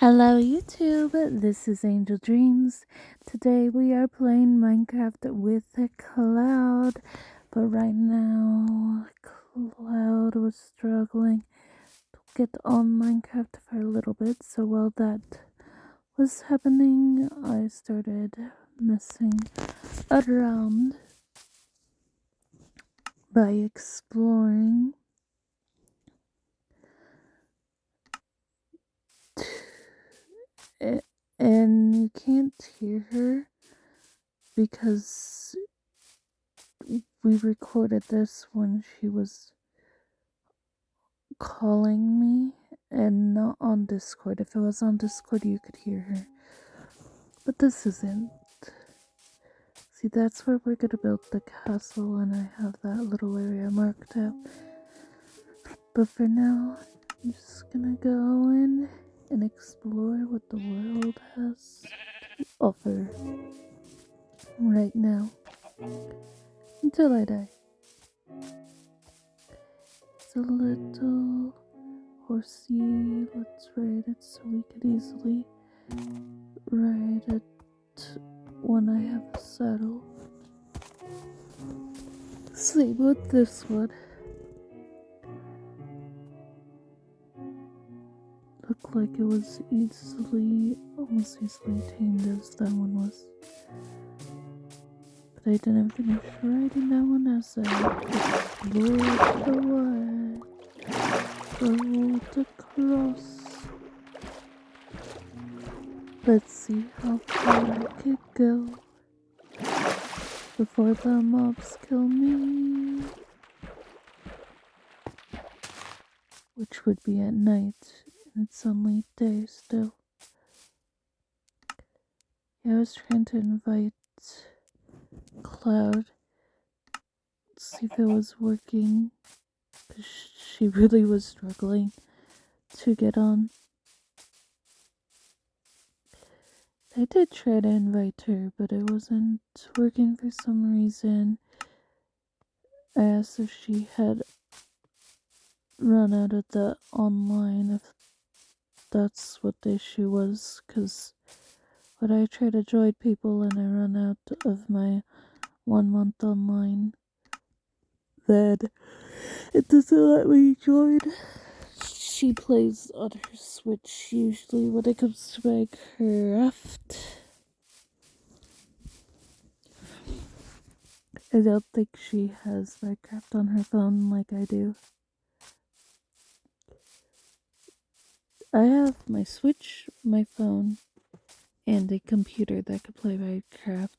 Hello YouTube, this is Angel Dreams. Today we are playing Minecraft with a Cloud, but right now Cloud was struggling to get on Minecraft for a little bit, so while that was happening, I started messing around by exploring. And you can't hear her because we recorded this when she was calling me and not on Discord. If it was on Discord, you could hear her. But this isn't. See, that's where we're gonna build the castle, and I have that little area marked out. But for now, I'm just gonna go in and explore what the world has to offer right now. Until I die. It's a little horsey. Let's ride it so we could easily ride it when I have a saddle. Same with this one. Looked like it was almost easily tamed as that one was. But I didn't finish riding that one as I explored the road across. Let's see how far I could go before the mobs kill me. Which would be at night, and it's only day still. Yeah, I was trying to invite Cloud, see if it was working, because she really was struggling to get on. I did try to invite her, but it wasn't working for some reason. I asked if she had run out of the online, if that's what the issue was, because when I try to join people and I run out of my 1 month online, then it doesn't let me join. She plays on her Switch usually when it comes to Minecraft. I don't think she has Minecraft on her phone like I do. I have my Switch, my phone, and a computer that could play Minecraft.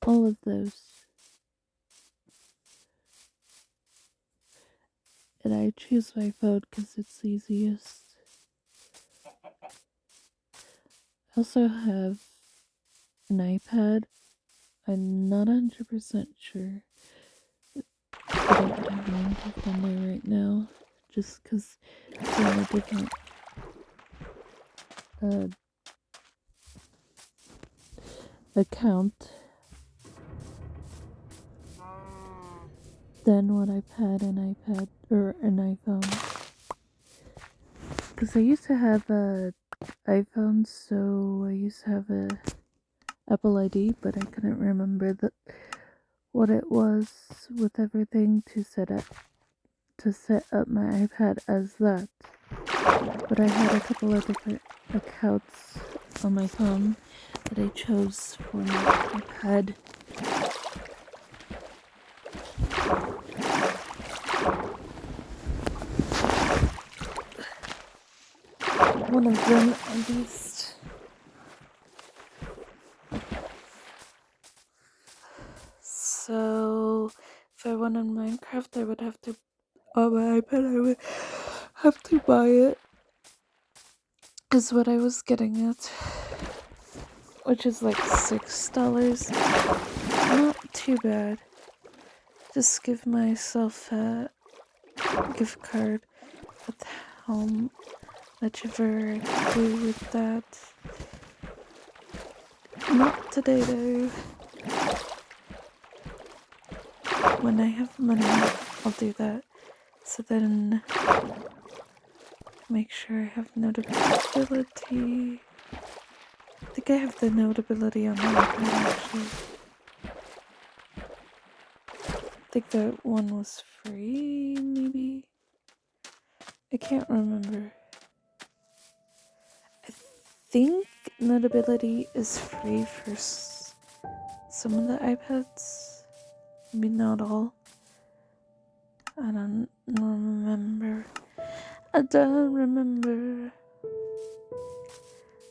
All of those. And I choose my phone because it's easiest. I also have an iPad. I'm not 100% sure that I could have Minecraft on there right now, just because it's on a different account than what I've had an iPad or an iPhone. Because I used to have a iPhone, so I used to have a Apple ID, but I couldn't remember what it was with everything to set up my iPad as that. But I had a couple of different accounts on my phone that I chose for my iPad. One of them, at least. So, if I wanted Minecraft, I would have to, on my iPad, I would have to buy it, is what I was getting at. Which is like $6. Not too bad. Just give myself a gift card with how much ever I can do with that. Not today though. When I have money, I'll do that. So then make sure I have notability. I think I have the notability on my iPad actually. I think that one was free, maybe? I can't remember. I think Notability is free for some of the iPads. Maybe not all. I don't remember. I don't remember.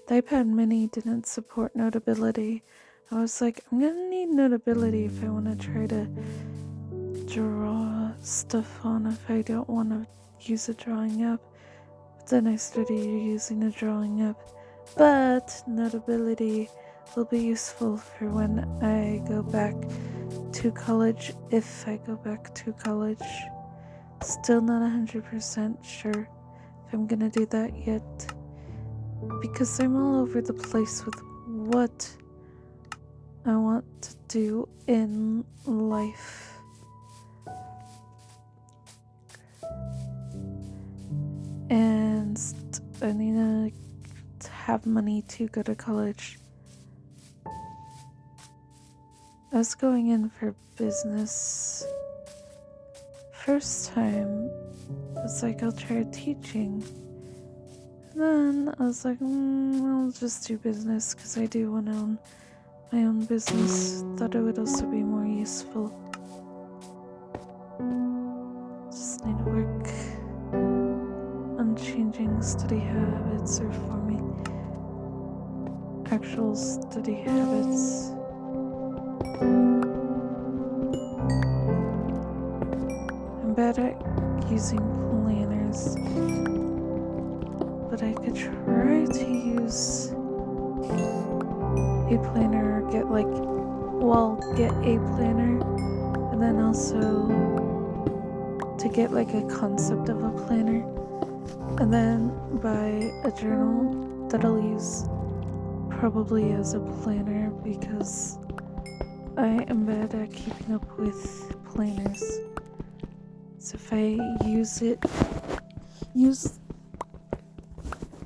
The iPad mini didn't support Notability. I was like, I'm gonna need Notability if I want to try to draw stuff on if I don't want to use a drawing app. But then I started using a drawing app. But Notability will be useful for when I go back to college, if I go back to college. Still not 100% sure if I'm gonna do that yet, because I'm all over the place with what I want to do in life. And I need to have money to go to college. I was going in for business. First time, I was like, I'll try teaching. And then I was like, I'll just do business because I do want to own my own business. Thought it would also be more useful. Just need to work on changing study habits or forming actual study habits. I'm bad at using planners, but I could try to use a planner or get a planner, and then also to get like a concept of a planner, and then buy a journal that I'll use probably as a planner because I am bad at keeping up with planners. So if I use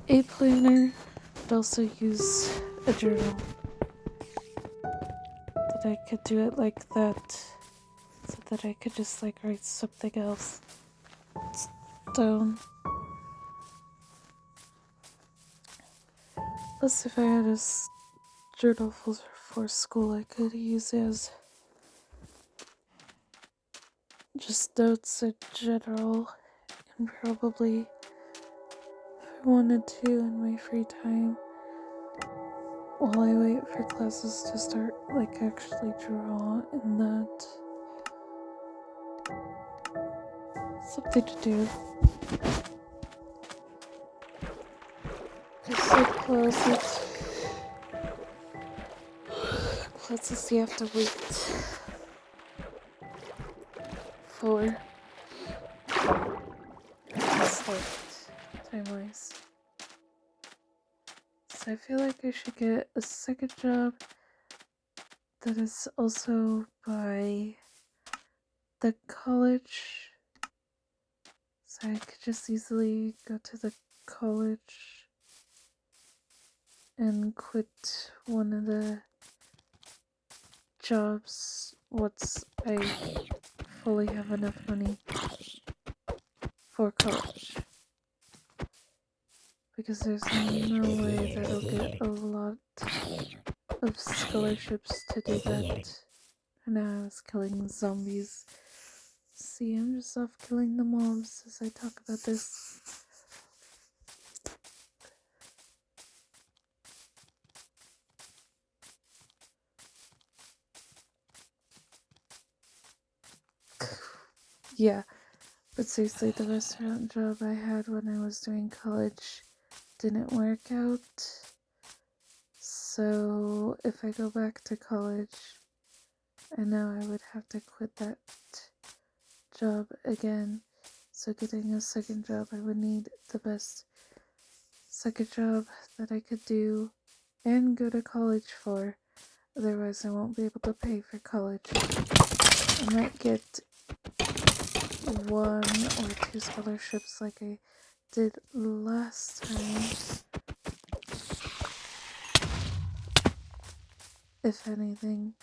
a planner, but also use a journal, that I could do it like that, so that I could just like write something else down. Plus, if I had a journal for school, I could use it as just notes in general, and probably, if I wanted to, in my free time, while I wait for classes to start, like actually draw in that. Something to do. Because like classes you have to wait for. Just like time-wise. So I feel like I should get a second job that is also by the college. So I could just easily go to the college and quit one of the jobs once I fully have enough money for college. Because there's no way that I'll get a lot of scholarships to do that. And now I was killing zombies. See, I'm just off killing the mobs as I talk about this. Yeah, but seriously, the restaurant job I had when I was doing college didn't work out. So if I go back to college, I know I would have to quit that job again. So getting a second job, I would need the best second job that I could do and go to college for. Otherwise, I won't be able to pay for college. I might get 1 or 2 scholarships like I did last time, if anything.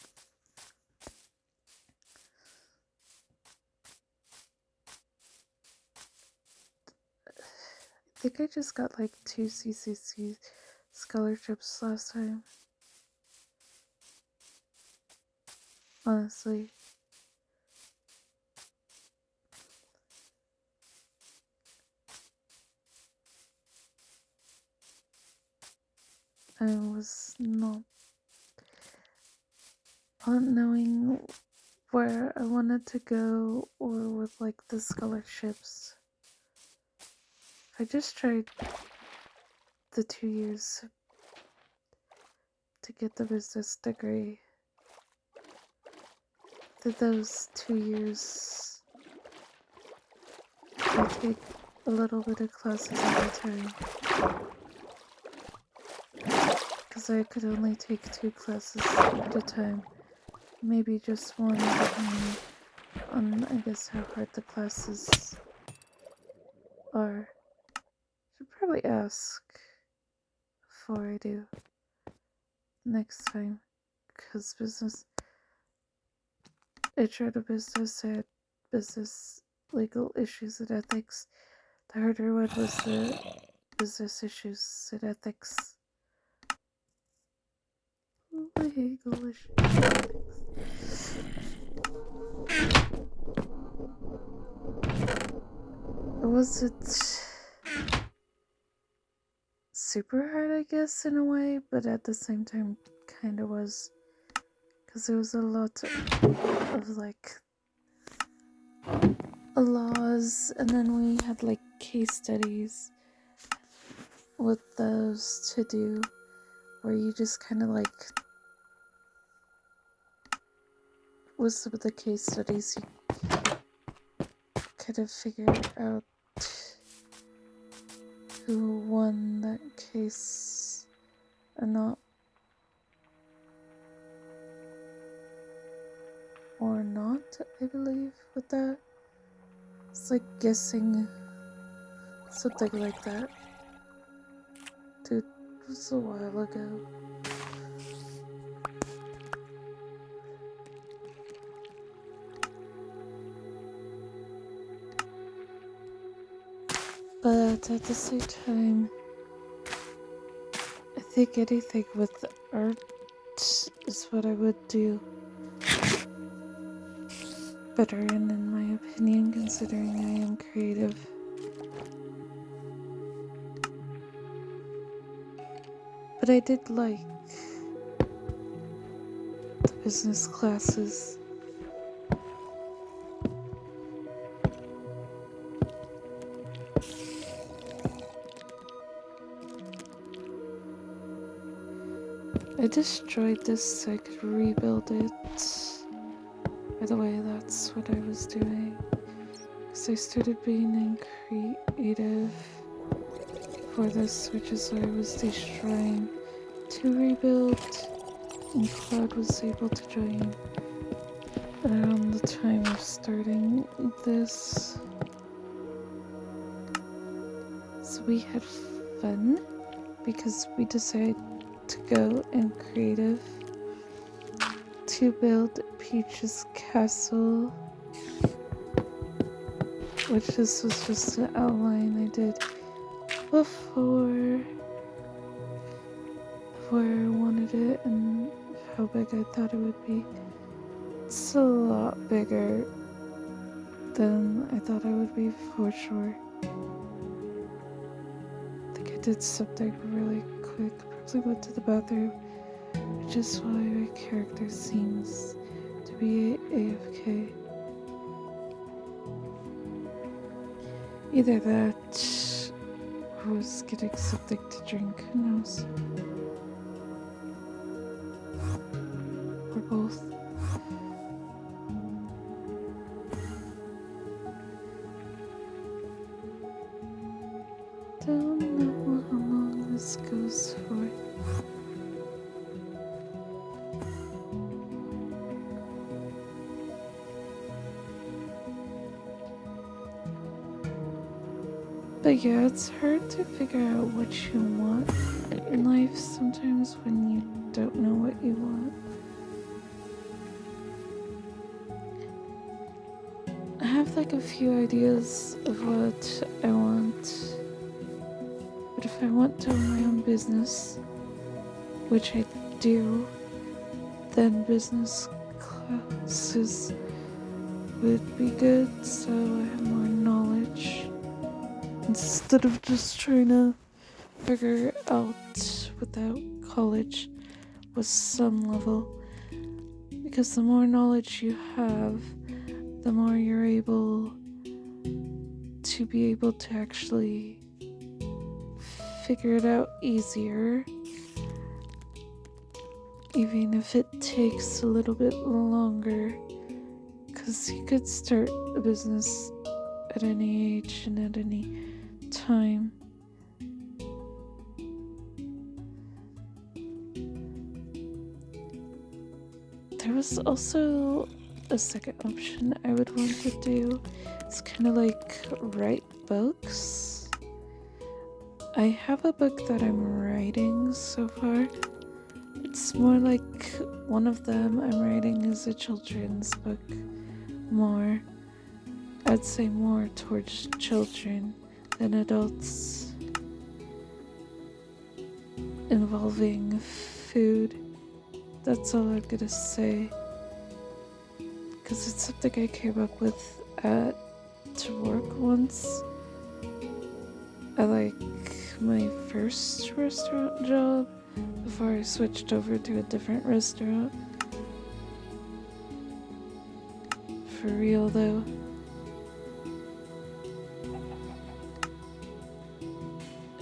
I think I just got like 2 CCC scholarships last time. Honestly. I was not knowing where I wanted to go or with like the scholarships. I just tried the 2 years to get the business degree. Did those 2 years I take a little bit of classes at a time. Because I could only take 2 classes at a time. Maybe just one, depending on, I guess, how hard the classes are. Should probably ask before I do next time. Because business, I tried a business, I had business legal issues and ethics. The harder one was the business issues and ethics. Legal issues and ethics. It wasn't super hard, I guess, in a way, but at the same time, kind of was. Because there was a lot of like laws, and then we had like case studies with those to do, where you just kind of like, with some of the case studies, you kind of figure out who won that case or not. Or not, I believe, with that. It's like guessing something like that. Dude, it was a while ago. But at the same time, I think anything with art is what I would do better in my opinion, considering I am creative. But I did like the business classes. I destroyed this so I could rebuild it. By the way, that's what I was doing. Because I started being creative for this, which is why I was destroying to rebuild, and Cloud was able to join around the time of starting this. So we had fun because we decided to go in creative to build Peache's castle, which this was just an outline I did before where I wanted it and how big I thought it would be. It's a lot bigger than I thought it would be for sure. I think I did something really quick. Probably went to the bathroom, which is why my character seems to be AFK. Either that or was getting something to drink, who knows? Or both. Don't know how long this goes for. But yeah, it's hard to figure out what you want in life sometimes when you don't know what you want. I have like a few ideas of what I want, but if I want to own my own business, which I do, then business classes would be good so I have more knowledge instead of just trying to figure out without college with some level. Because the more knowledge you have, the more you're able to actually figure it out easier, even if it takes a little bit longer, because you could start a business at any age and at any time. There was also a second option I would want to do. It's kind of like write books. I have a book that I'm writing so far. It's more like one of them I'm writing is a children's book. I'd say more towards children than adults, involving food. That's all I'm gonna say. Because it's something I came up with at work once. At like my first restaurant job before I switched over to a different restaurant. For real though.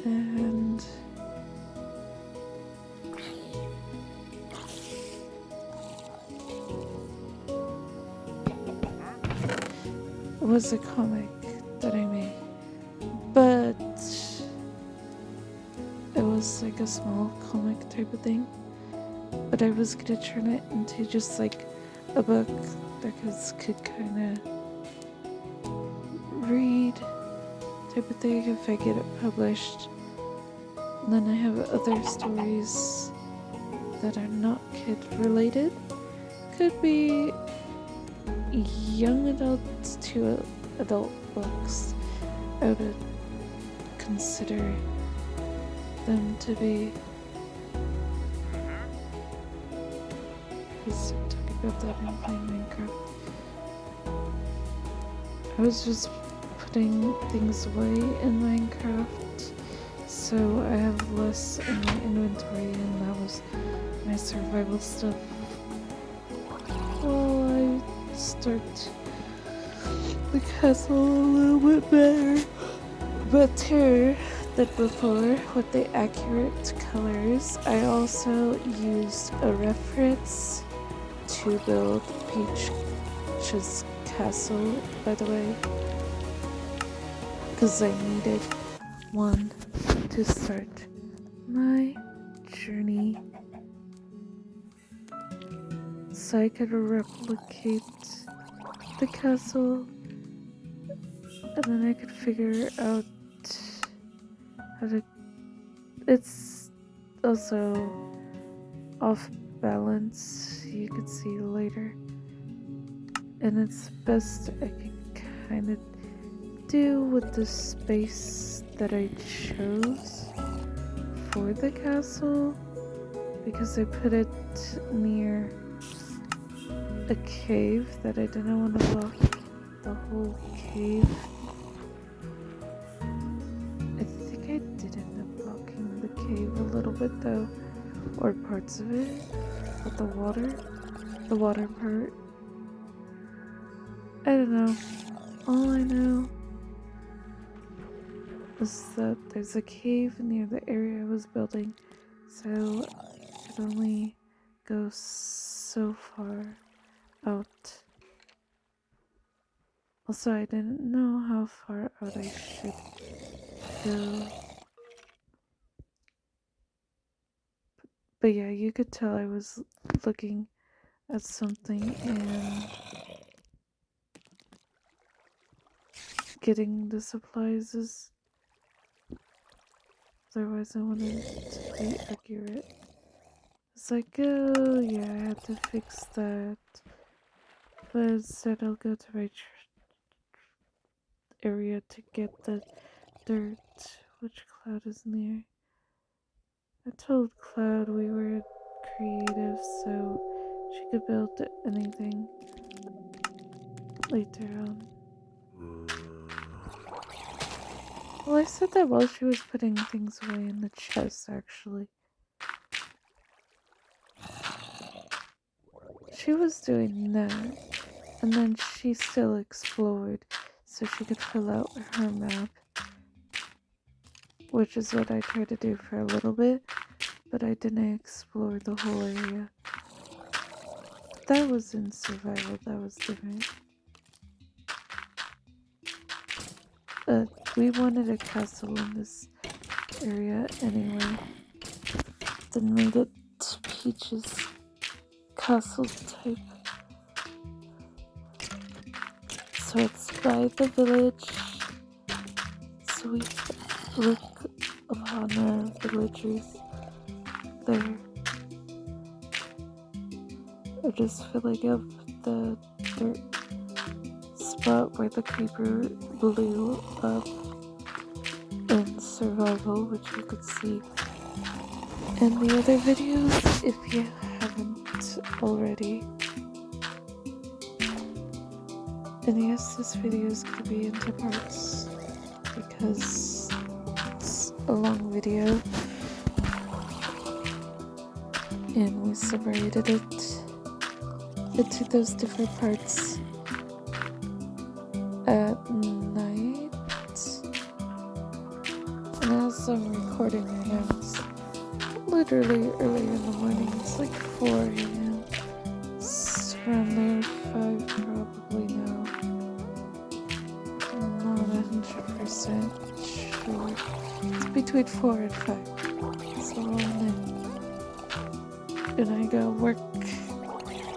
And it was a comic that I made. But it was like a small comic type of thing. But I was gonna turn it into just like a book that kids could kind of read type of thing if I get it published. And then I have other stories that are not kid related. Could be young adults to adult books. I would consider them to be. Because I'm talking about that in playing Minecraft. I was just putting things away in Minecraft, so I have less in my inventory, and that was my survival stuff. Well, I start the castle a little bit better than before with the accurate colors. I also used a reference to build Peache's castle, by the way, because I needed one to start my journey so I could replicate the castle, and then I could figure out how to. It's also off balance, you can see later, and it's best I can kind of do with the space that I chose for the castle, because I put it near a cave that I didn't want to block the whole cave. I think I did end up blocking the cave a little bit though, or parts of it, but the water part, I don't know. All I know is that there's a cave near the area I was building, so I could only go so far out. Also, I didn't know how far out I should go. But yeah, you could tell I was looking at something and getting the supplies is otherwise I wanted to be accurate. It's like, oh yeah, I had to fix that. But instead I'll go to my area to get the dirt, which Cloud is near. I told Cloud we were creative so she could build anything later on. Well, I said that while she was putting things away in the chest, actually. She was doing that, and then she still explored so she could fill out her map, which is what I tried to do for a little bit, but I didn't explore the whole area. But that was in survival, that was different. We wanted a castle in this area anyway. Then made it Peache's castle type. So it's by the village. So we look upon our villagers there. We're just filling up the dirt spot where the creeper blew up in survival, which you could see in the other videos if you haven't already. And yes, this video is going to be in 2 parts because it's a long video and we separated it into those different parts at night. And as I'm recording right now, it's literally early in the morning. It's like 4 a.m. It's around there, 5 probably now. I'm not 100% sure. It's between 4 and 5. So and I go work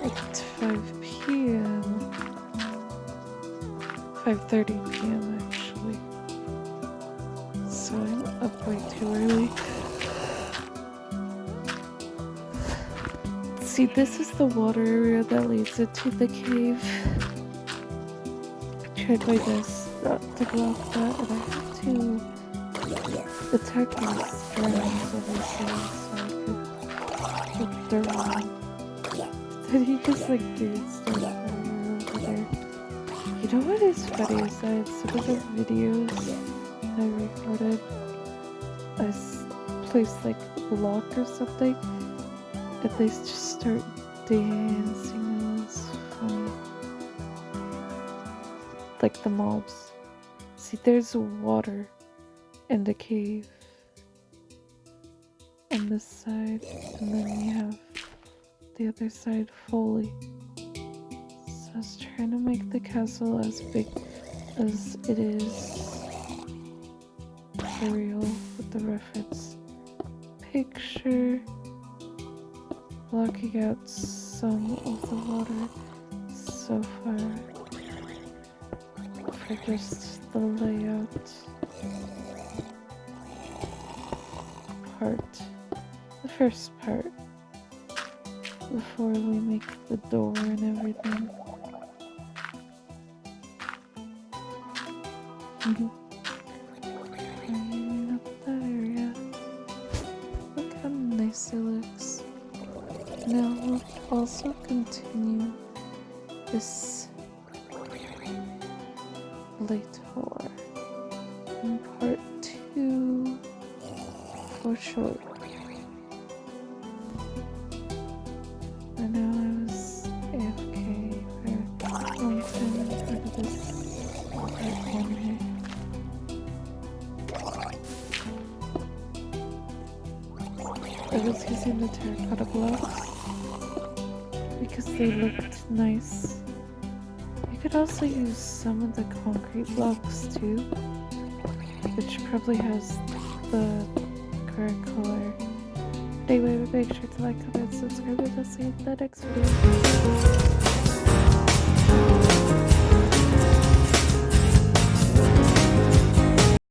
at 5 p.m. 5:30 p.m. actually. So I'm up way too early. See, this is the water area that leads into the cave. I tried my best not to block that, and I had to attack these drones obviously so I could get dirt on. Then he just like dude started over there. You know what is funny is that some of the videos I recorded, I placed like a block or something, and they just start dancing. It was funny. Like the mobs. See, there's water in the cave on this side, and then you have the other side fully. So I was trying to make the castle as big as it is for real with the reference picture, blocking out some of the water so far for just the layout part, the first part, before we make the door and everything. Cleaning up that area. Look how nice it looks. Now we'll also continue this later in part 2 for sure. I know I was AFK for a long time out of this part 1 here. I was using the terracotta blocks because they looked nice. You could also use some of the concrete blocks too, which probably has the correct color. Anyway, make sure to like, comment, subscribe, and I'll see you in the next video.